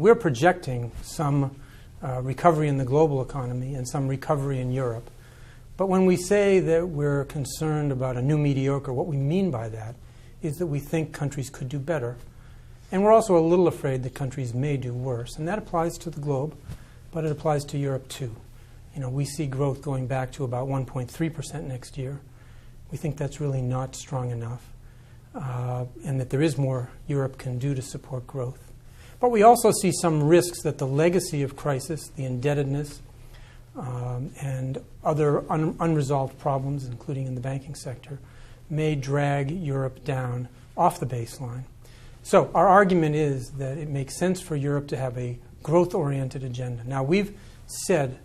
We're projecting some recovery in the global economy and some recovery in Europe. But when we say that we're concerned about a new mediocre, what we mean by that is that we think countries could do better. And we're also a little afraid that countries may do worse. And that applies to the globe, but it applies to Europe too. We see growth going back to about 1.3% next year. We think that's really not strong enough, and that there is more Europe can do to support growth. But we also see some risks that the legacy of crisis, the indebtedness, and other unresolved problems, including in the banking sector, may drag Europe down off the baseline. So our argument is that it makes sense for Europe to have a growth-oriented agenda. Now, we've said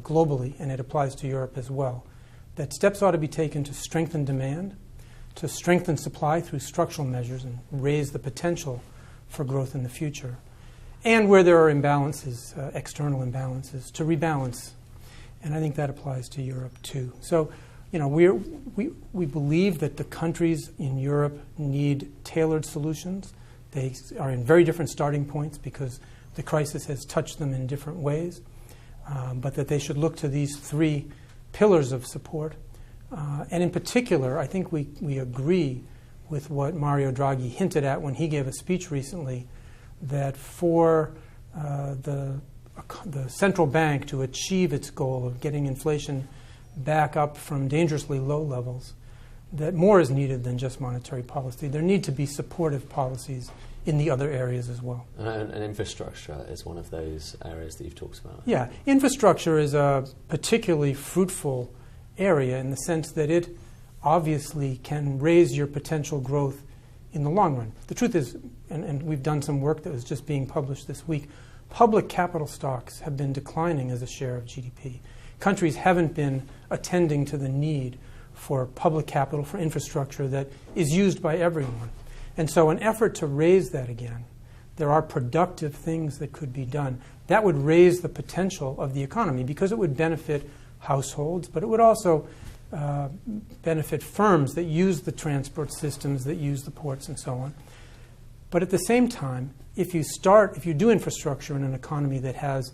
globally, and it applies to Europe as well, that steps ought to be taken to strengthen demand, to strengthen supply through structural measures and raise the potential for growth in the future, and where there are imbalances, external imbalances, to rebalance. And I think that applies to Europe too. So, we believe that the countries in Europe need tailored solutions. They are in very different starting points because the crisis has touched them in different ways, but that they should look to these three pillars of support. And in particular, I think we agree with what Mario Draghi hinted at when he gave a speech recently, that for the central bank to achieve its goal of getting inflation back up from dangerously low levels, that more is needed than just monetary policy. There need to be supportive policies in the other areas as well. And infrastructure is one of those areas that you've talked about. Yeah, infrastructure is a particularly fruitful area in the sense that it obviously can raise your potential growth in the long run. The truth is, and we've done some work that was just being published this week, public capital stocks have been declining as a share of GDP. Countries haven't been attending to the need for public capital, for infrastructure that is used by everyone. And so an effort to raise that again, there are productive things that could be done. That would raise the potential of the economy because it would benefit households, but it would also benefit firms that use the transport systems, that use the ports and so on. But at the same time, if you do infrastructure in an economy that has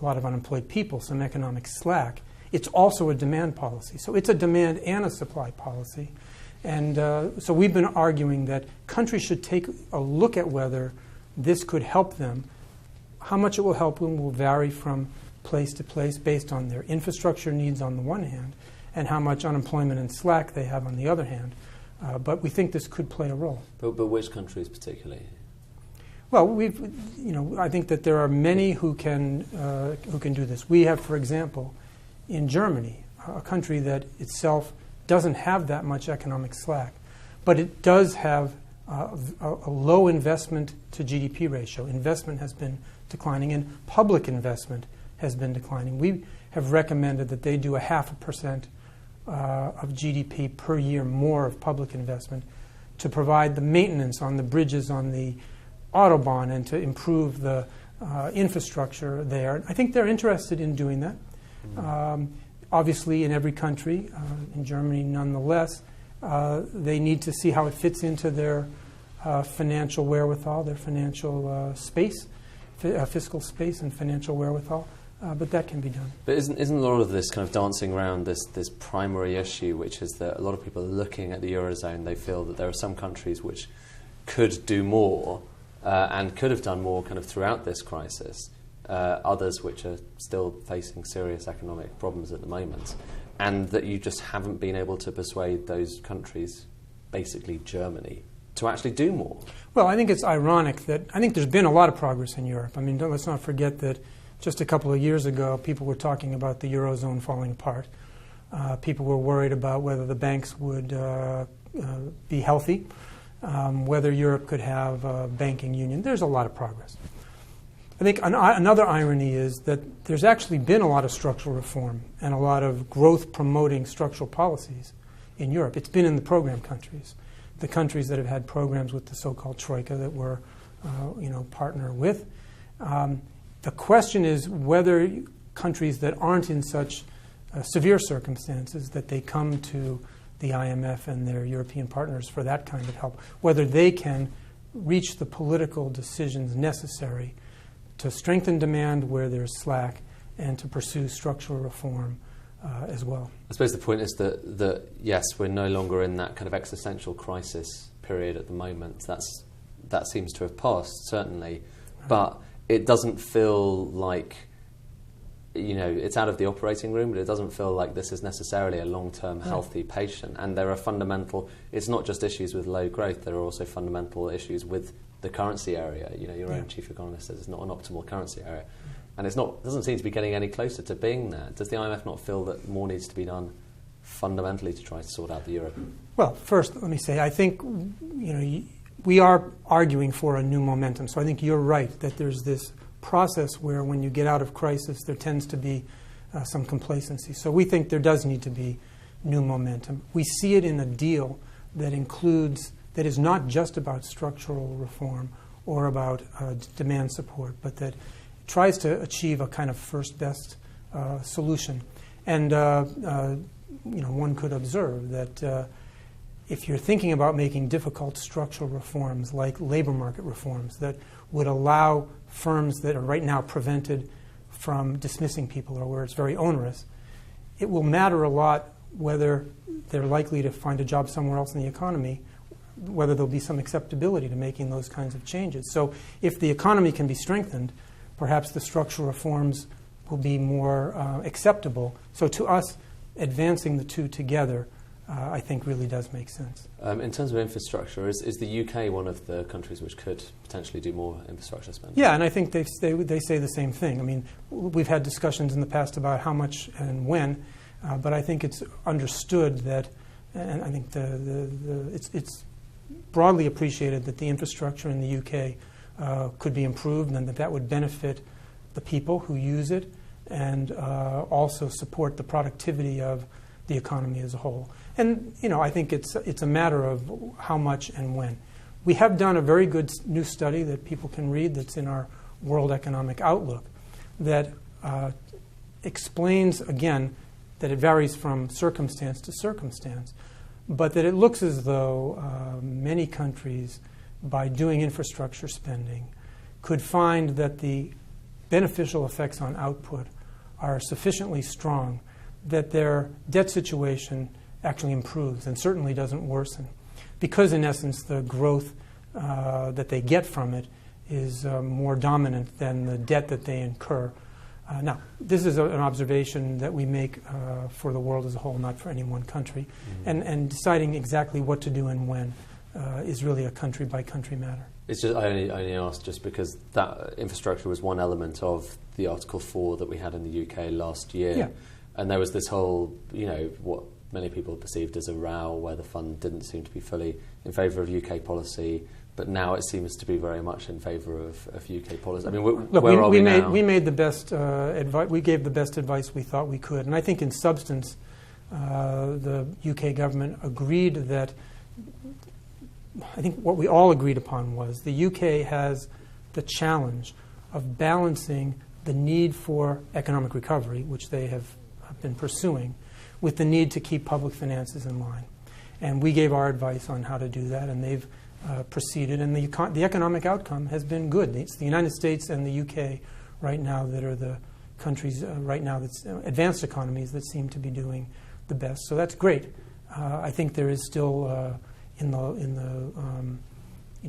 a lot of unemployed people, some economic slack, it's also a demand policy. So it's a demand and a supply policy. And so we've been arguing that countries should take a look at whether this could help them. How much it will help them will vary from place to place based on their infrastructure needs on the one hand and how much unemployment and slack they have on the other hand. But we think this could play a role. But which countries particularly? Well, I think that there are many who can do this. We have, for example, in Germany, a country that itself doesn't have that much economic slack, but it does have a low investment to GDP ratio. Investment has been declining, and public investment has been declining. We have recommended that they do 0.5% of GDP per year more of public investment to provide the maintenance on the bridges on the Autobahn and to improve the infrastructure there. I think they're interested in doing that. Obviously, in every country, in Germany nonetheless, they need to see how it fits into their financial wherewithal, their financial space, fiscal space and financial wherewithal. But that can be done. But isn't a lot of this kind of dancing around this primary issue, which is that a lot of people are looking at the Eurozone, they feel that there are some countries which could do more and could have done more kind of throughout this crisis, others which are still facing serious economic problems at the moment, and that you just haven't been able to persuade those countries, basically Germany, to actually do more? Well, I think it's ironic that I think there's been a lot of progress in Europe. I mean, let's not forget that just a couple of years ago, people were talking about the Eurozone falling apart. People were worried about whether the banks would be healthy, whether Europe could have a banking union. There's a lot of progress. I think another irony is that there's actually been a lot of structural reform and a lot of growth-promoting structural policies in Europe. It's been in the program countries, the countries that have had programs with the so-called Troika that we're partner with. The question is whether countries that aren't in such severe circumstances that they come to the IMF and their European partners for that kind of help, whether they can reach the political decisions necessary to strengthen demand where there's slack, and to pursue structural reform as well. I suppose the point is that yes, we're no longer in that kind of existential crisis period at the moment. That seems to have passed, certainly, but it doesn't feel like, it's out of the operating room, but it doesn't feel like this is necessarily a long-term healthy patient. And there are it's not just issues with low growth, there are also fundamental issues with the currency area. Your own chief economist says it's not an optimal currency area. And doesn't seem to be getting any closer to being there. Does the IMF not feel that more needs to be done fundamentally to try to sort out the euro? Well, first, let me say, I think, we are arguing for a new momentum. So I think you're right that there's this process where when you get out of crisis, there tends to be some complacency. So we think there does need to be new momentum. We see it in a deal that is not just about structural reform or about demand support, but that tries to achieve a kind of first best solution. And one could observe that if you're thinking about making difficult structural reforms like labor market reforms that would allow firms that are right now prevented from dismissing people or where it's very onerous, it will matter a lot whether they're likely to find a job somewhere else in the economy, whether there'll be some acceptability to making those kinds of changes. So if the economy can be strengthened, perhaps the structural reforms will be more acceptable. So to us, advancing the two together, I think really does make sense. In terms of infrastructure, is the UK one of the countries which could potentially do more infrastructure spending? Yeah, and I think they say the same thing. I mean, we've had discussions in the past about how much and when, but I think it's understood that, and I think it's broadly appreciated that the infrastructure in the UK could be improved and that would benefit the people who use it and also support the productivity of the economy as a whole. And, I think it's a matter of how much and when. We have done a very good new study that people can read that's in our World Economic Outlook that explains, again, that it varies from circumstance to circumstance, but that it looks as though many countries, by doing infrastructure spending, could find that the beneficial effects on output are sufficiently strong that their debt situation actually improves and certainly doesn't worsen, because in essence the growth that they get from it is more dominant than the debt that they incur. Now, this is an observation that we make for the world as a whole, not for any one country, and deciding exactly what to do and when is really a country-by-country matter. It's just I only asked just because that infrastructure was one element of the Article 4 that we had in the UK last year. Yeah. And there was this whole, what many people perceived as a row where the fund didn't seem to be fully in favour of UK policy, but now it seems to be very much in favour of UK policy. I mean, where are we now? We made the best advice. We gave the best advice we thought we could, and I think in substance, the UK government agreed that. I think what we all agreed upon was the UK has the challenge of balancing the need for economic recovery, which they have been pursuing, with the need to keep public finances in line. And we gave our advice on how to do that, and they've proceeded. And the economic outcome has been good. It's the United States and the UK right now that are the countries right now that's advanced economies that seem to be doing the best. So that's great. I think there is still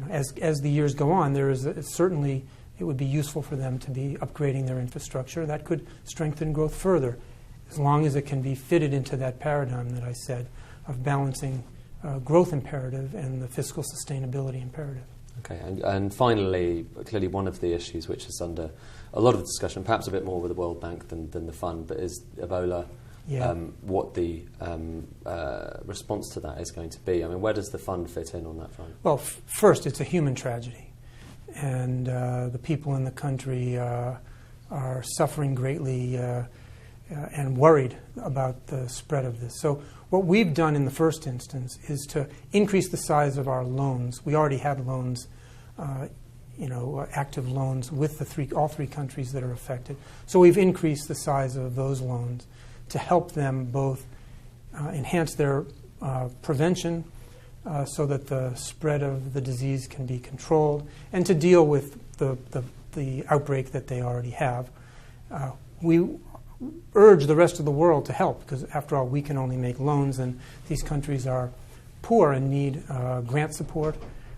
as the years go on, there is certainly it would be useful for them to be upgrading their infrastructure. That could strengthen growth further, as long as it can be fitted into that paradigm that I said of balancing growth imperative and the fiscal sustainability imperative. Okay, and finally, clearly one of the issues which is under a lot of discussion, perhaps a bit more with the World Bank than the fund, but is Ebola. Yeah. What the response to that is going to be. I mean, where does the fund fit in on that front? Well, first, it's a human tragedy. And the people in the country are suffering greatly and worried about the spread of this. So what we've done in the first instance is to increase the size of our loans. We already had loans, active loans with all three countries that are affected. So we've increased the size of those loans to help them both enhance their prevention so that the spread of the disease can be controlled, and to deal with the the outbreak that they already have. We urge the rest of the world to help, because after all, we can only make loans, and these countries are poor and need grant support.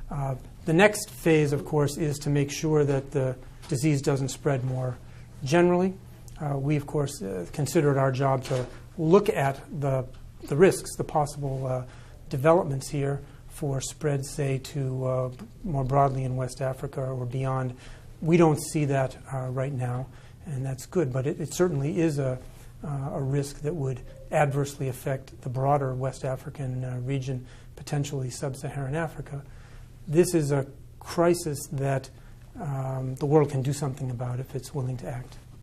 The next phase, of course, is to make sure that the disease doesn't spread more generally. We, of course, consider it our job to look at the risks, the possible developments here for spread, say, to more broadly in West Africa or beyond. We don't see that right now, and that's good, but it certainly is a risk that would adversely affect the broader West African region, potentially sub-Saharan Africa. This is a crisis that the world can do something about if it's willing to act.